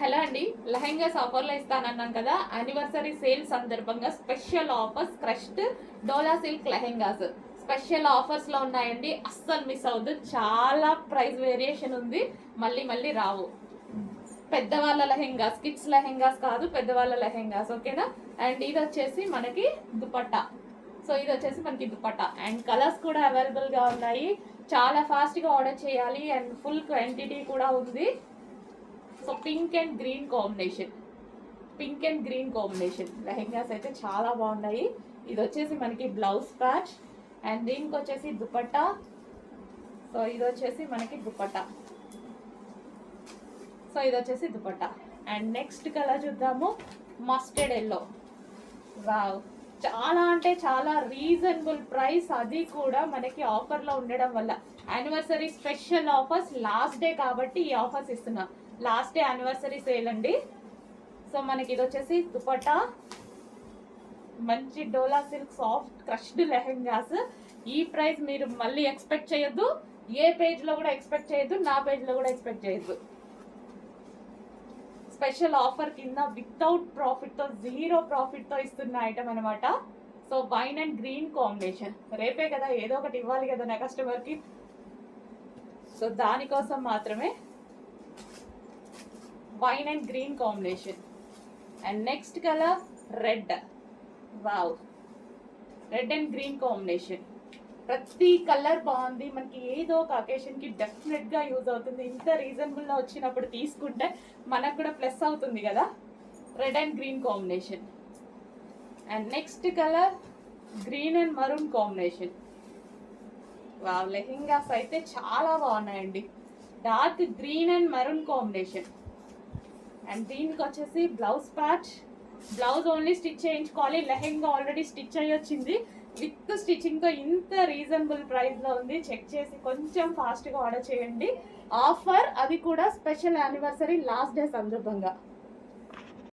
Hello అండి, లెహెంగాస్ ఆఫర్లో ఇస్తానన్నాం కదా. యానివర్సరీ సేల్ సందర్భంగా స్పెషల్ ఆఫర్స్ క్రష్డ్ డోలా సిల్క్ లెహెంగాస్ స్పెషల్ ఆఫర్స్లో ఉన్నాయండి. అస్సలు మిస్ అవ్వద్దు. చాలా ప్రైస్ వేరియేషన్ ఉంది, మళ్ళీ మళ్ళీ రావు. పెద్దవాళ్ళ లెహెంగాస్, కిడ్స్ లెహెంగాస్ కాదు, పెద్దవాళ్ళ లెహెంగాస్. ఓకేనా? అండ్ ఇది వచ్చేసి మనకి దుపట్టా. సో ఇది వచ్చేసి మనకి దుపట్టా అండ్ కలర్స్ కూడా అవైలబుల్గా ఉన్నాయి. చాలా ఫాస్ట్గా ఆర్డర్ చేయాలి అండ్ ఫుల్ క్వాంటిటీ కూడా ఉంది. So pink and green combination lehengas అయితే చాలా బాగున్నాయి. ఇది వచ్చేసి మనకి బ్లౌజ్ ప్యాచ్ అండ్ దీనికి వచ్చేసి దుపట్టా. సో ఇది వచ్చేసి మనకి దుపట్టా. అండ్ నెక్స్ట్ కలర్ చూద్దాము, మస్టర్డ్ ఎల్లో. వావ్, చాలా అంటే చాలా రీజనబుల్ ప్రైస్, అది కూడా మనకి ఆఫర్లో ఉండడం వల్ల. Anniversary special offers, last day కాబట్టి ఈ ఆఫర్స్ ఇస్తున్నా. లాస్ట్ డే యానివర్సరీ సేల్ అండి. సో మనకి ఇది వచ్చేసి దుపట్టా, మంచి డోలా సిల్క్ సాఫ్ట్ క్రష్డ్ లెహెంగాస్. ఈ ప్రైస్ మీరు మళ్ళీ ఎక్స్పెక్ట్ చేయొద్దు, ఏ పేజ్లో కూడా ఎక్స్పెక్ట్ చేయొద్దు, నా పేజ్లో కూడా ఎక్స్పెక్ట్ చేయొద్దు. స్పెషల్ ఆఫర్ కింద వితౌట్ ప్రాఫిట్తో, జీరో ప్రాఫిట్తో ఇస్తున్న ఐటమ్ అనమాట. So wine and green combination. రేపే కదా, ఏదో ఒకటి ఇవ్వాలి కదా నా కస్టమర్కి. సో దానికోసం మాత్రమే wine and green combination. And next colour red. Wow, red and green combination. ప్రతి కలర్ బాగుంది, మనకి ఏదో ఒక అకేషన్కి డెఫినెట్గా యూజ్ అవుతుంది. ఇంత రీజనబుల్లో వచ్చినప్పుడు తీసుకుంటే మనకు కూడా ప్లస్ అవుతుంది కదా. Red and green combination. And next colour green and maroon combination. Wow, lehengas అయితే చాలా బాగున్నాయండి. Dark green and maroon combination. And దీనికి వచ్చేసి blouse patch. Blouse only stitch చేయించుకోవాలి, లెహెంగా ఆల్రెడీ స్టిచ్ అయ్యి వచ్చింది. విత్ స్టిచ్చింగ్తో ఇంత రీజనబుల్ ప్రైస్లో ఉంది. చెక్ చేసి కొంచెం ఫాస్ట్గా ఆర్డర్ చేయండి. ఆఫర్ అది కూడా స్పెషల్ యానివర్సరీ లాస్ట్ డే సందర్భంగా.